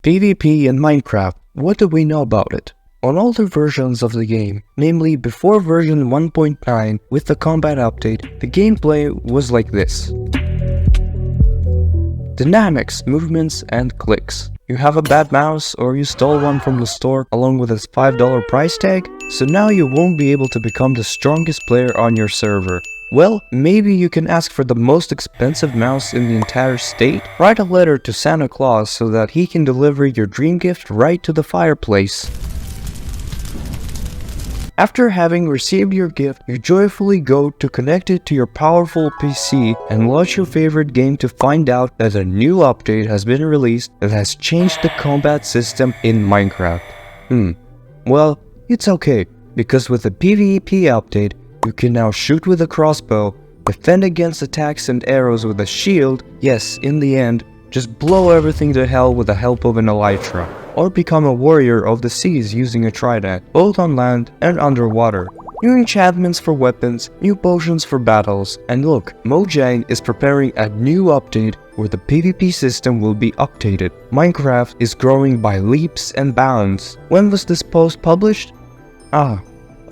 PvP in Minecraft, what do we know about it? On older versions of the game, namely before version 1.9 with the combat update, the gameplay was like this. Dynamics, movements, and clicks. You have a bad mouse or you stole one from the store along with its $5 price tag, so now you won't be able to become the strongest player on your server. Well, maybe you can ask for the most expensive mouse in the entire state? Write a letter to Santa Claus so that he can deliver your dream gift right to the fireplace. After having received your gift, you joyfully go to connect it to your powerful PC and launch your favorite game to find out that a new update has been released that has changed the combat system in Minecraft. Well, it's okay, because with the PvP update, you can now shoot with a crossbow, defend against attacks and arrows with a shield, yes, in the end, just blow everything to hell with the help of an elytra, or become a warrior of the seas using a trident, both on land and underwater. New enchantments for weapons, new potions for battles, and look, Mojang is preparing a new update where the PvP system will be updated. Minecraft is growing by leaps and bounds. When was this post published?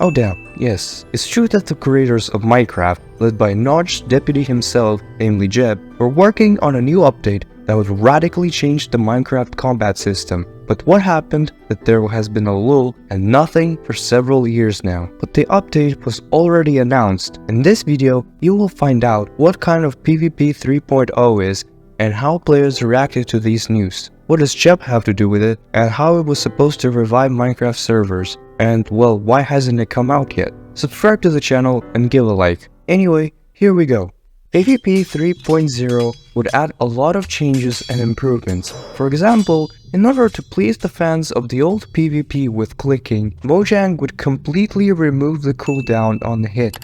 Oh damn, yes. It's true that the creators of Minecraft, led by Notch deputy himself, namely Jeb, were working on a new update that would radically change the Minecraft combat system. But what happened that there has been a lull and nothing for several years now. But the update was already announced. In this video, you will find out what kind of PvP 3.0 is and how players reacted to these news. What does Jeb have to do with it, and how it was supposed to revive Minecraft servers, and well, why hasn't it come out yet? Subscribe to the channel and give a like. Anyway, here we go. PvP 3.0 would add a lot of changes and improvements. For example, in order to please the fans of the old PvP with clicking, Mojang would completely remove the cooldown on the hit.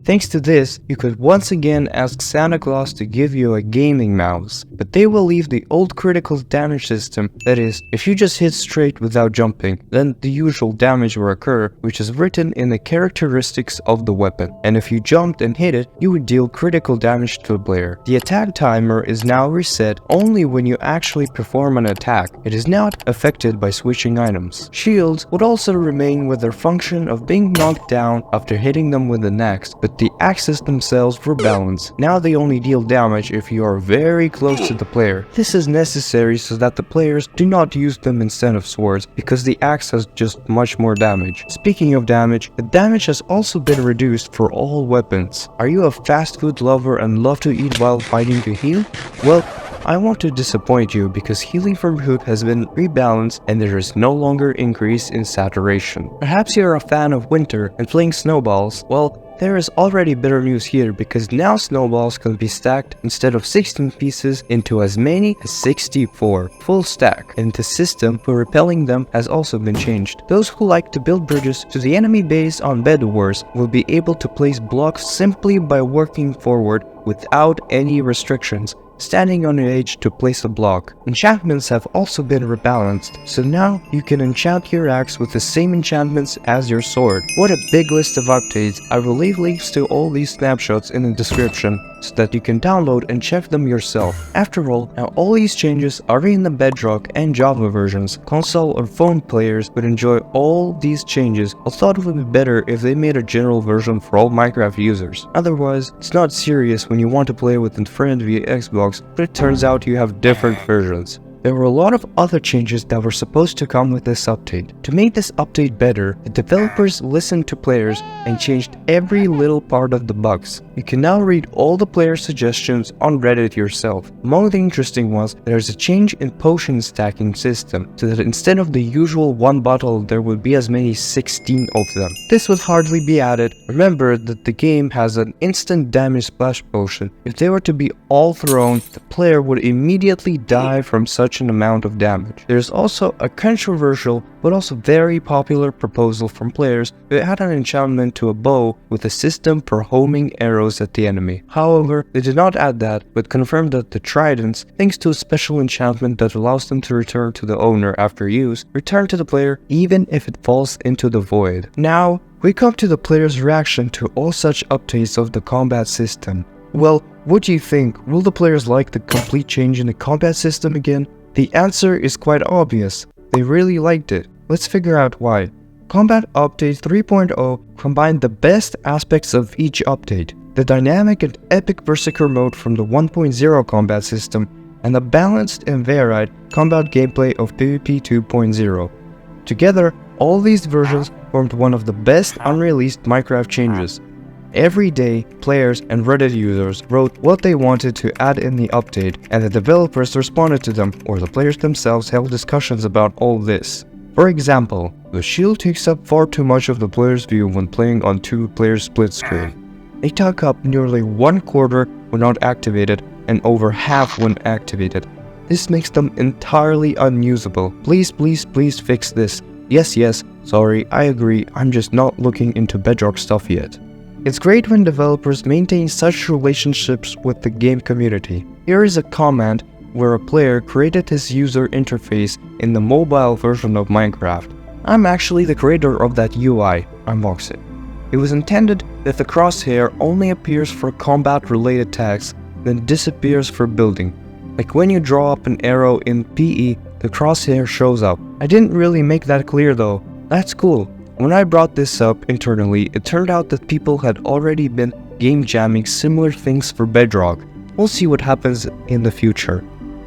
Thanks to this, you could once again ask Santa Claus to give you a gaming mouse, but they will leave the old critical damage system, that is, if you just hit straight without jumping, then the usual damage will occur, which is written in the characteristics of the weapon, and if you jumped and hit it, you would deal critical damage to the player. The attack timer is now reset only when you actually perform an attack. It is not affected by switching items. Shields would also remain with their function of being knocked down after hitting them with an axe, but the axes themselves were balanced. Now they only deal damage if you are very close to the player. This is necessary so that the players do not use them instead of swords, because the axe has just much more damage. Speaking of damage, the damage has also been reduced for all weapons. Are you a fast food lover and love to eat while fighting to heal? Well, I want to disappoint you because healing from food has been rebalanced and there is no longer increase in saturation. Perhaps you're a fan of winter and playing snowballs. Well, there is already better news here because now snowballs can be stacked instead of 16 pieces into as many as 64 full stack, and the system for repelling them has also been changed. Those who like to build bridges to the enemy base on Bed Wars will be able to place blocks simply by working forward without any restrictions, standing on the edge to place a block. Enchantments have also been rebalanced, so now you can enchant your axe with the same enchantments as your sword. What a big list of updates. I will leave links to all these snapshots in the description so that you can download and check them yourself. After all, now all these changes are in the Bedrock and Java versions. Console or phone players would enjoy all these changes. I thought it would be better if they made a general version for all Minecraft users. Otherwise, it's not serious when you want to play with a friend via Xbox, but it turns out you have different versions. There were a lot of other changes that were supposed to come with this update. To make this update better, the developers listened to players and changed every little part of the bugs. You can now read all the player suggestions on Reddit yourself. Among the interesting ones, there's a change in potion stacking system, so that instead of the usual one bottle, there would be as many as 16 of them. This would hardly be added. Remember that the game has an instant damage splash potion. If they were to be all thrown, the player would immediately die from such an amount of damage. There's also a controversial but also very popular proposal from players to add an enchantment to a bow with a system for homing arrows at the enemy. However, they did not add that, but confirmed that the tridents, thanks to a special enchantment that allows them to return to the owner after use, return to the player even if it falls into the void. Now, we come to the player's reaction to all such updates of the combat system. Well, what do you think? Will the players like the complete change in the combat system again? The answer is quite obvious. They really liked it. Let's figure out why. Combat Update 3.0 combined the best aspects of each update, the dynamic and epic Berserker mode from the 1.0 combat system, and the balanced and varied combat gameplay of PvP 2.0. Together, all these versions formed one of the best unreleased Minecraft changes. Every day, players and Reddit users wrote what they wanted to add in the update, and the developers responded to them, or the players themselves held discussions about all this. For example, the shield takes up far too much of the player's view when playing on two-player split screen. They take up nearly 1/4 when not activated and over half when activated. This makes them entirely unusable. Please fix this. Yes, sorry, I agree, I'm just not looking into Bedrock stuff yet. It's great when developers maintain such relationships with the game community. Here is a comment where a player created his user interface in the mobile version of Minecraft. I'm actually the creator of that UI, unbox it. It was intended that the crosshair only appears for combat-related tasks, then disappears for building. Like when you draw up an arrow in PE, the crosshair shows up. I didn't really make that clear though. That's cool. When I brought this up internally, it turned out that people had already been game jamming similar things for Bedrock. We'll see what happens in the future.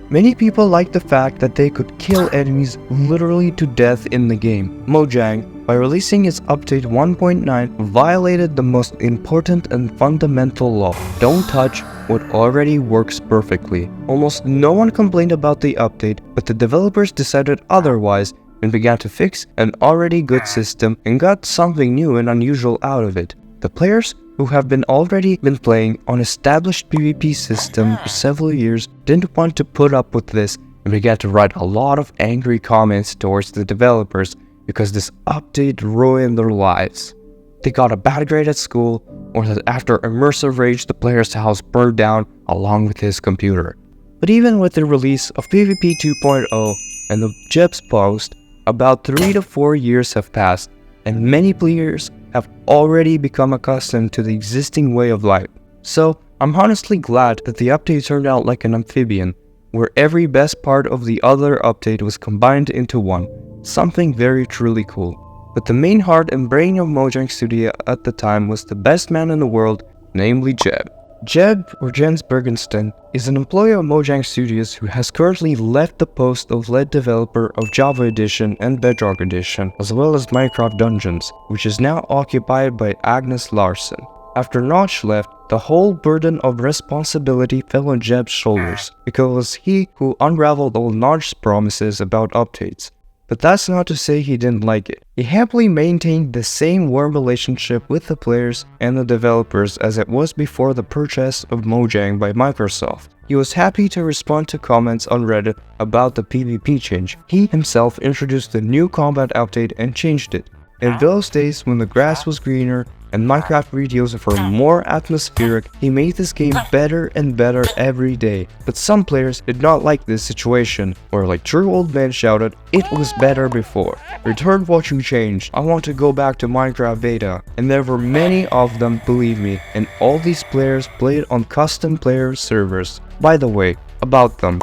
Many people like the fact that they could kill enemies literally to death in the game. Mojang, by releasing its update 1.9, violated the most important and fundamental law. Don't touch what already works perfectly. Almost no one complained about the update, but the developers decided otherwise and began to fix an already good system and got something new and unusual out of it. The players who have already been playing on established PvP system for several years didn't want to put up with this and began to write a lot of angry comments towards the developers because this update ruined their lives. They got a bad grade at school, or that after immersive rage the player's house burned down along with his computer. But even with the release of PvP 2.0 and the Jeb's post, about 3 to 4 years have passed, and many players have already become accustomed to the existing way of life. So, I'm honestly glad that the update turned out like an amphibian, where every best part of the other update was combined into one, something very truly cool. But the main heart and brain of Mojang Studio at the time was the best man in the world, namely Jeb. Jeb, or Jens Bergensten, is an employee of Mojang Studios who has currently left the post of lead developer of Java Edition and Bedrock Edition, as well as Minecraft Dungeons, which is now occupied by Agnes Larsen. After Notch left, the whole burden of responsibility fell on Jeb's shoulders, because it was he who unraveled all Notch's promises about updates. But that's not to say he didn't like it. He happily maintained the same warm relationship with the players and the developers as it was before the purchase of Mojang by Microsoft. He was happy to respond to comments on Reddit about the PvP change. He himself introduced the new combat update and changed it. In those days when the grass was greener and Minecraft videos were more atmospheric, he made this game better and better every day. But some players did not like this situation, or like true old men shouted, "It was better before. Return what you changed. I want to go back to Minecraft beta." And there were many of them, believe me, and all these players played on custom player servers. By the way, about them.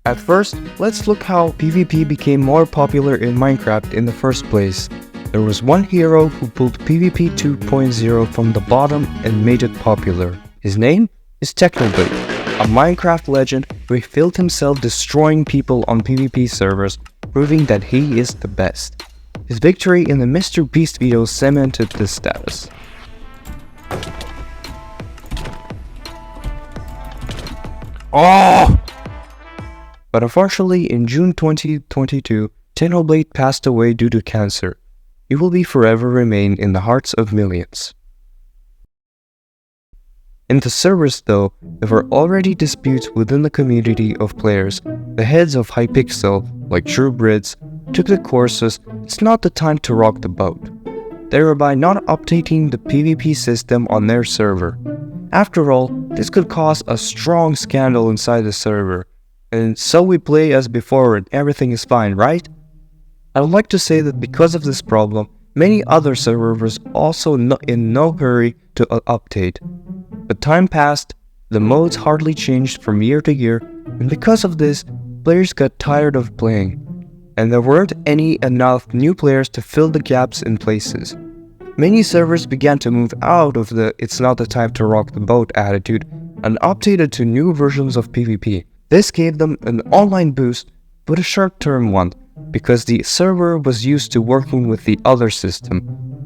At first, let's look how PvP became more popular in Minecraft in the first place. There was one hero who pulled PvP 2.0 from the bottom and made it popular. His name is Technoblade, a Minecraft legend who filled himself destroying people on PvP servers, proving that he is the best. His victory in the Mr. Beast video cemented this status. Oh! But unfortunately, in June 2022, Technoblade passed away due to cancer. He will be forever remain in the hearts of millions. In the servers though, there were already disputes within the community of players. The heads of Hypixel, like True Brits, took the courses, it's not the time to rock the boat, thereby not updating the PvP system on their server. After all, this could cause a strong scandal inside the server, and so we play as before and everything is fine, right? I would like to say that because of this problem, many other servers also in no hurry to update. But time passed, the modes hardly changed from year to year, and because of this, players got tired of playing, and there weren't enough new players to fill the gaps in places. Many servers began to move out of the "it's not the time to rock the boat" attitude and updated to new versions of PvP. This gave them an online boost, but a short-term one, because the server was used to working with the other system,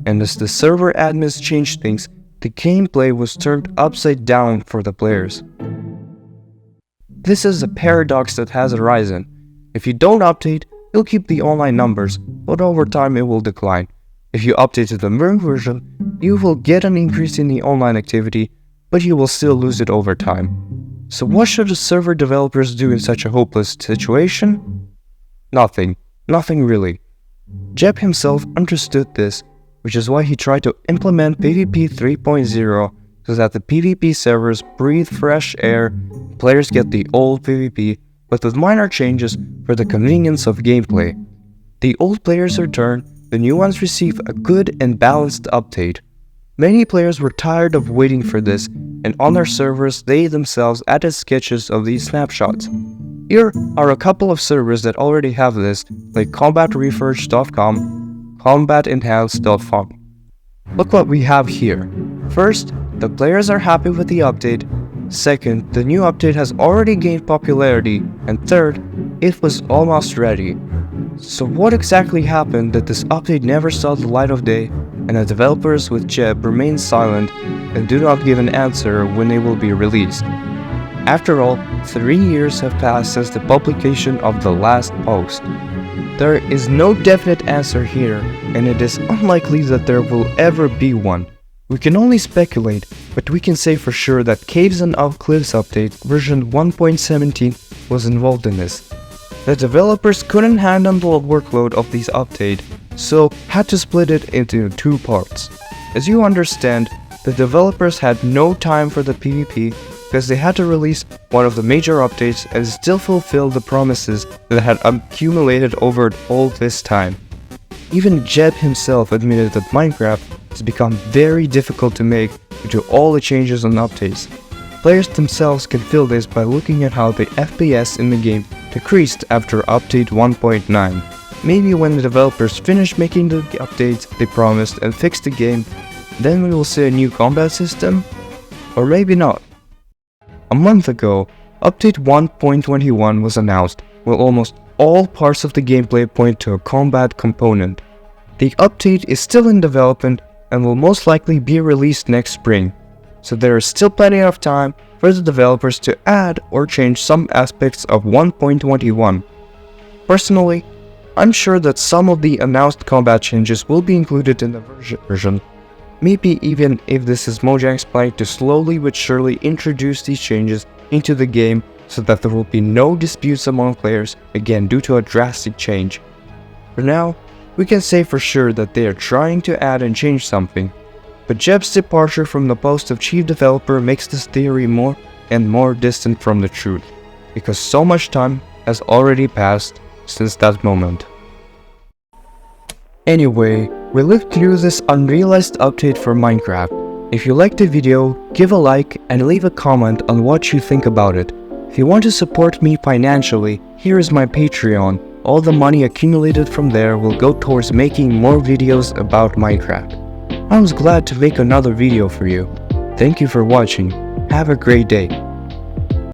and as the server admins changed things, the gameplay was turned upside down for the players. This is a paradox that has arisen. If you don't update, you'll keep the online numbers, but over time it will decline. If you update to the Merc version, you will get an increase in the online activity, but you will still lose it over time. So what should the server developers do in such a hopeless situation? Nothing really. Jeb himself understood this, which is why he tried to implement PvP 3.0 so that the PvP servers breathe fresh air, players get the old PvP, but with minor changes for the convenience of gameplay. The old players return, the new ones receive a good and balanced update. Many players were tired of waiting for this, and on their servers they themselves added sketches of these snapshots. Here are a couple of servers that already have this, like combatresearch.com, combatenhance.com. Look what we have here. First, the players are happy with the update. Second, the new update has already gained popularity. And third, it was almost ready. So what exactly happened that this update never saw the light of day, and the developers with Jeb remain silent and do not give an answer when they will be released? After all, 3 years have passed since the publication of the last post. There is no definite answer here, and it is unlikely that there will ever be one. We can only speculate, but we can say for sure that Caves and Out Cliffs update version 1.17 was involved in this. The developers couldn't handle the workload of this update, so had to split it into 2 parts. As you understand, the developers had no time for the PvP because they had to release one of the major updates and still fulfill the promises that had accumulated over all this time. Even Jeb himself admitted that Minecraft has become very difficult to make due to all the changes and updates. Players themselves can feel this by looking at how the FPS in the game decreased after update 1.9. Maybe when the developers finish making the updates they promised and fix the game, then we will see a new combat system? Or maybe not. A month ago, update 1.21 was announced, while almost all parts of the gameplay point to a combat component. The update is still in development and will most likely be released next spring, so there is still plenty of time for the developers to add or change some aspects of 1.21. Personally, I'm sure that some of the announced combat changes will be included in the version. Maybe even if this is Mojang's plan to slowly but surely introduce these changes into the game so that there will be no disputes among players again due to a drastic change. For now, we can say for sure that they are trying to add and change something, but Jeb's departure from the post of chief developer makes this theory more and more distant from the truth, because so much time has already passed since that moment. Anyway, we lived through this unrealized update for Minecraft. If you liked the video, give a like and leave a comment on what you think about it. If you want to support me financially, here is my Patreon. All the money accumulated from there will go towards making more videos about Minecraft. I was glad to make another video for you. Thank you for watching. Have a great day.